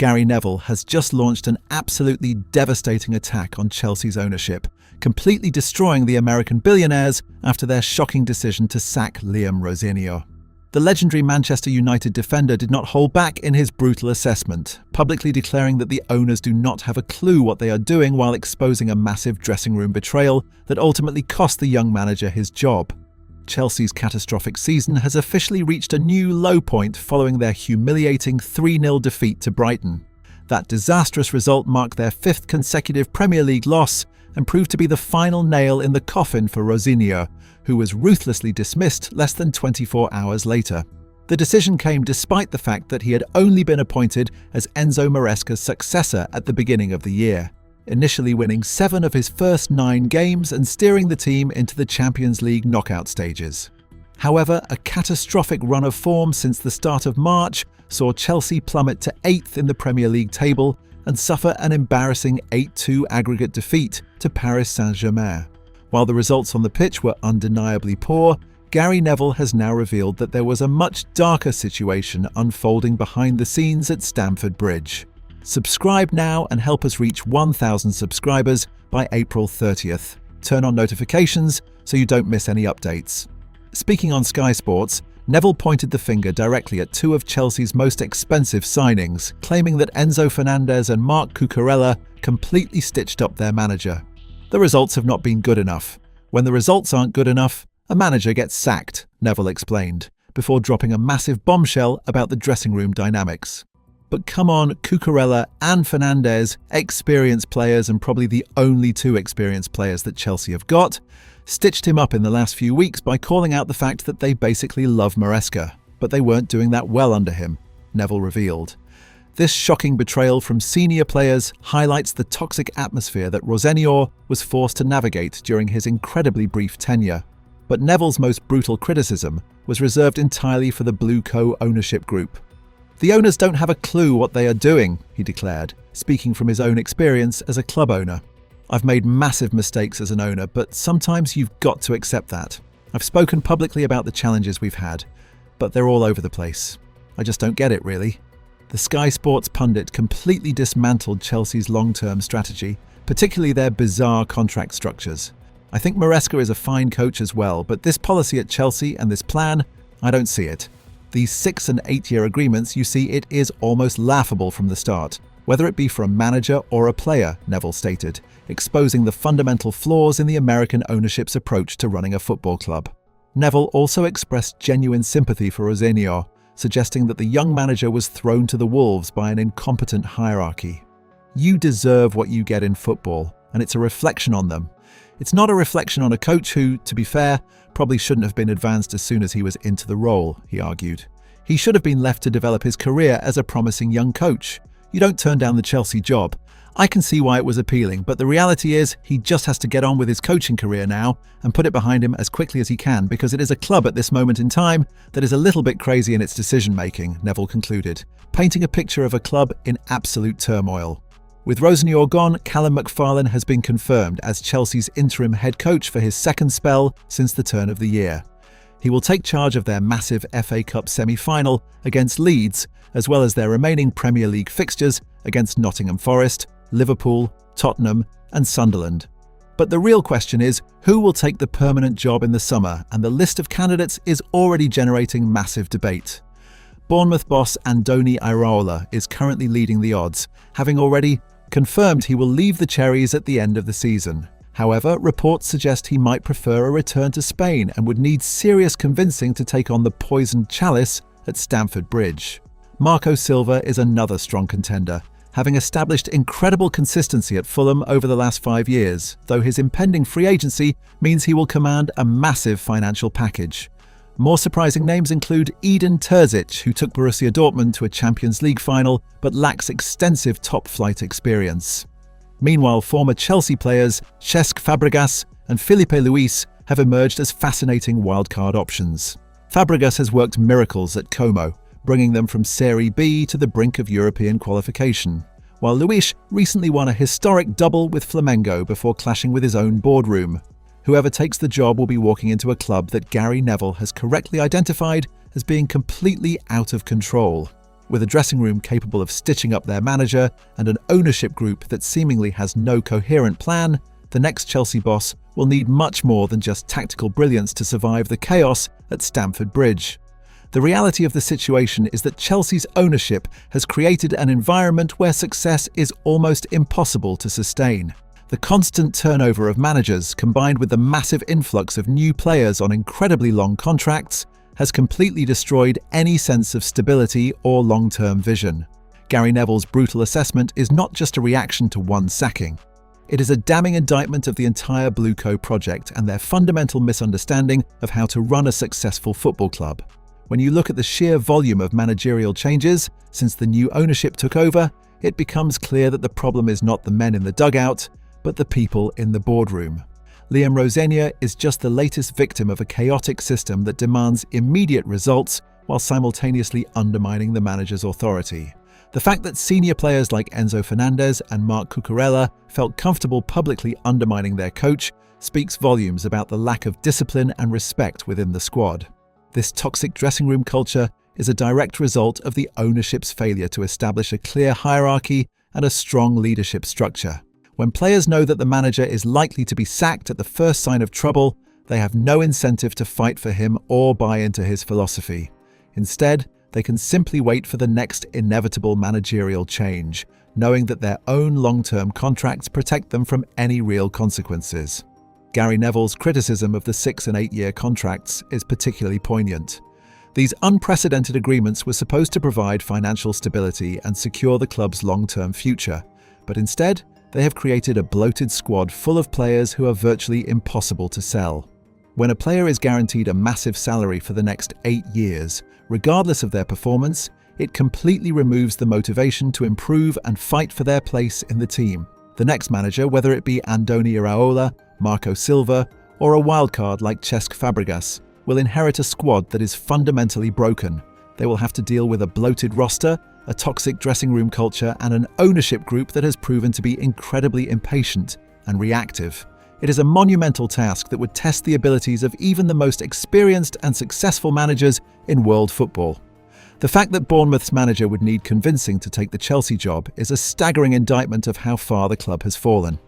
Gary Neville has just launched an absolutely devastating attack on Chelsea's ownership, completely destroying the American billionaires after their shocking decision to sack Liam Rosenior. The legendary Manchester United defender did not hold back in his brutal assessment, publicly declaring that the owners do not have a clue what they are doing while exposing a massive dressing room betrayal that ultimately cost the young manager his job. Chelsea's catastrophic season has officially reached a new low point following their humiliating 3-0 defeat to Brighton. That disastrous result marked their 5th consecutive Premier League loss and proved to be the final nail in the coffin for Rosenior, who was ruthlessly dismissed less than 24 hours later. The decision came despite the fact that he had only been appointed as Enzo Maresca's successor at the beginning of the year, initially winning 7 of his first 9 games and steering the team into the Champions League knockout stages. However, a catastrophic run of form since the start of March saw Chelsea plummet to 8th in the Premier League table and suffer an embarrassing 8-2 aggregate defeat to Paris Saint-Germain. While the results on the pitch were undeniably poor, Gary Neville has now revealed that there was a much darker situation unfolding behind the scenes at Stamford Bridge. Subscribe now and help us reach 1,000 subscribers by April 30th. Turn on notifications so you don't miss any updates. Speaking on Sky Sports, Neville pointed the finger directly at 2 of Chelsea's most expensive signings, claiming that Enzo Fernandez and Marc Cucurella completely stitched up their manager. The results have not been good enough. When the results aren't good enough, a manager gets sacked, Neville explained, before dropping a massive bombshell about the dressing room dynamics. But come on, Cucurella and Fernandez, experienced players and probably the only 2 experienced players that Chelsea have got, stitched him up in the last few weeks by calling out the fact that they basically love Maresca, but they weren't doing that well under him, Neville revealed. This shocking betrayal from senior players highlights the toxic atmosphere that Rosenior was forced to navigate during his incredibly brief tenure. But Neville's most brutal criticism was reserved entirely for the Blue Co ownership group. "The owners don't have a clue what they are doing," he declared, speaking from his own experience as a club owner. "I've made massive mistakes as an owner, but sometimes you've got to accept that. I've spoken publicly about the challenges we've had, but they're all over the place. I just don't get it, really." The Sky Sports pundit completely dismantled Chelsea's long-term strategy, particularly their bizarre contract structures. "I think Maresca is a fine coach as well, but this policy at Chelsea and this plan, I don't see it. These 6- and 8-year agreements, you see, it is almost laughable from the start, whether it be for a manager or a player," Neville stated, exposing the fundamental flaws in the American ownership's approach to running a football club. Neville also expressed genuine sympathy for Rosenior, suggesting that the young manager was thrown to the wolves by an incompetent hierarchy. "You deserve what you get in football, and it's a reflection on them. It's not a reflection on a coach who, to be fair, probably shouldn't have been advanced as soon as he was into the role," he argued. "He should have been left to develop his career as a promising young coach. You don't turn down the Chelsea job. I can see why it was appealing, but the reality is he just has to get on with his coaching career now and put it behind him as quickly as he can, because it is a club at this moment in time that is a little bit crazy in its decision-making," Neville concluded, painting a picture of a club in absolute turmoil. With Rosenior gone, Callum McFarlane has been confirmed as Chelsea's interim head coach for his 2nd spell since the turn of the year. He will take charge of their massive FA Cup semi-final against Leeds, as well as their remaining Premier League fixtures against Nottingham Forest, Liverpool, Tottenham and Sunderland. But the real question is, who will take the permanent job in the summer, and the list of candidates is already generating massive debate. Bournemouth boss Andoni Iraola is currently leading the odds, having already confirmed he will leave the Cherries at the end of the season. However, reports suggest he might prefer a return to Spain and would need serious convincing to take on the poisoned chalice at Stamford Bridge. Marco Silva is another strong contender, having established incredible consistency at Fulham over the last 5 years, though his impending free agency means he will command a massive financial package. More surprising names include Edin Terzic, who took Borussia Dortmund to a Champions League final but lacks extensive top-flight experience. Meanwhile, former Chelsea players Cesc Fabregas and Filipe Luis have emerged as fascinating wildcard options. Fabregas has worked miracles at Como, bringing them from Serie B to the brink of European qualification, while Luis recently won a historic double with Flamengo before clashing with his own boardroom. Whoever takes the job will be walking into a club that Gary Neville has correctly identified as being completely out of control. With a dressing room capable of stitching up their manager and an ownership group that seemingly has no coherent plan, the next Chelsea boss will need much more than just tactical brilliance to survive the chaos at Stamford Bridge. The reality of the situation is that Chelsea's ownership has created an environment where success is almost impossible to sustain. The constant turnover of managers, combined with the massive influx of new players on incredibly long contracts, has completely destroyed any sense of stability or long-term vision. Gary Neville's brutal assessment is not just a reaction to one sacking. It is a damning indictment of the entire Blueco project and their fundamental misunderstanding of how to run a successful football club. When you look at the sheer volume of managerial changes since the new ownership took over, it becomes clear that the problem is not the men in the dugout, but the people in the boardroom. Liam Rosenior is just the latest victim of a chaotic system that demands immediate results while simultaneously undermining the manager's authority. The fact that senior players like Enzo Fernandez and Marc Cucurella felt comfortable publicly undermining their coach speaks volumes about the lack of discipline and respect within the squad. This toxic dressing room culture is a direct result of the ownership's failure to establish a clear hierarchy and a strong leadership structure. When players know that the manager is likely to be sacked at the first sign of trouble, they have no incentive to fight for him or buy into his philosophy. Instead, they can simply wait for the next inevitable managerial change, knowing that their own long-term contracts protect them from any real consequences. Gary Neville's criticism of the 6- and 8-year contracts is particularly poignant. These unprecedented agreements were supposed to provide financial stability and secure the club's long-term future, but instead, they have created a bloated squad full of players who are virtually impossible to sell. When a player is guaranteed a massive salary for the next 8 years, regardless of their performance, it completely removes the motivation to improve and fight for their place in the team. The next manager, whether it be Andoni Iraola, Marco Silva, or a wildcard like Cesc Fabregas, will inherit a squad that is fundamentally broken. They will have to deal with a bloated roster, a toxic dressing room culture, and an ownership group that has proven to be incredibly impatient and reactive. It is a monumental task that would test the abilities of even the most experienced and successful managers in world football. The fact that Bournemouth's manager would need convincing to take the Chelsea job is a staggering indictment of how far the club has fallen.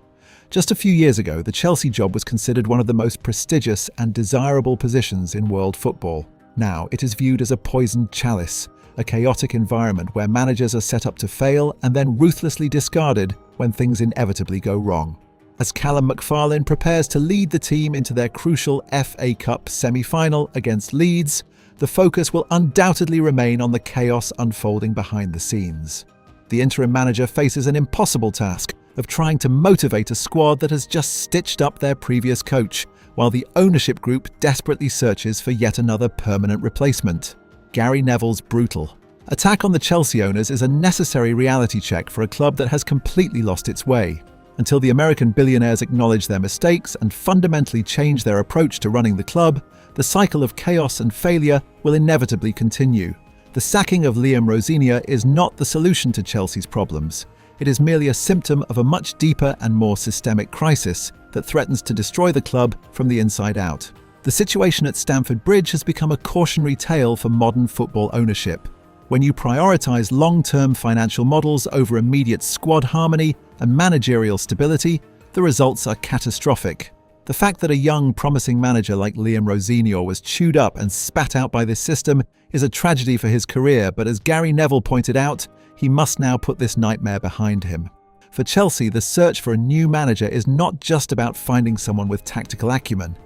Just a few years ago, the Chelsea job was considered one of the most prestigious and desirable positions in world football. Now, it is viewed as a poisoned chalice, a chaotic environment where managers are set up to fail and then ruthlessly discarded when things inevitably go wrong. As Callum McFarlane prepares to lead the team into their crucial FA Cup semi-final against Leeds, the focus will undoubtedly remain on the chaos unfolding behind the scenes. The interim manager faces an impossible task of trying to motivate a squad that has just stitched up their previous coach, while the ownership group desperately searches for yet another permanent replacement. Gary Neville's brutal attack on the Chelsea owners is a necessary reality check for a club that has completely lost its way. Until the American billionaires acknowledge their mistakes and fundamentally change their approach to running the club, the cycle of chaos and failure will inevitably continue. The sacking of Liam Rosenior is not the solution to Chelsea's problems. It is merely a symptom of a much deeper and more systemic crisis that threatens to destroy the club from the inside out. The situation at Stamford Bridge has become a cautionary tale for modern football ownership. When you prioritize long-term financial models over immediate squad harmony and managerial stability, the results are catastrophic. The fact that a young, promising manager like Liam Rosenior was chewed up and spat out by this system is a tragedy for his career, but as Gary Neville pointed out, he must now put this nightmare behind him. For Chelsea, the search for a new manager is not just about finding someone with tactical acumen.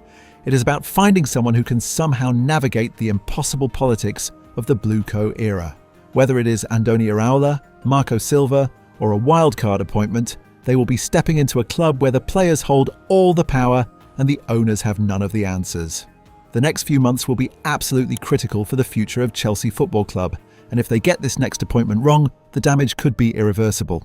It is about finding someone who can somehow navigate the impossible politics of the Blueco era. Whether it is Andoni Iraola, Marco Silva, or a wildcard appointment, they will be stepping into a club where the players hold all the power and the owners have none of the answers. The next few months will be absolutely critical for the future of Chelsea Football Club, and if they get this next appointment wrong, the damage could be irreversible.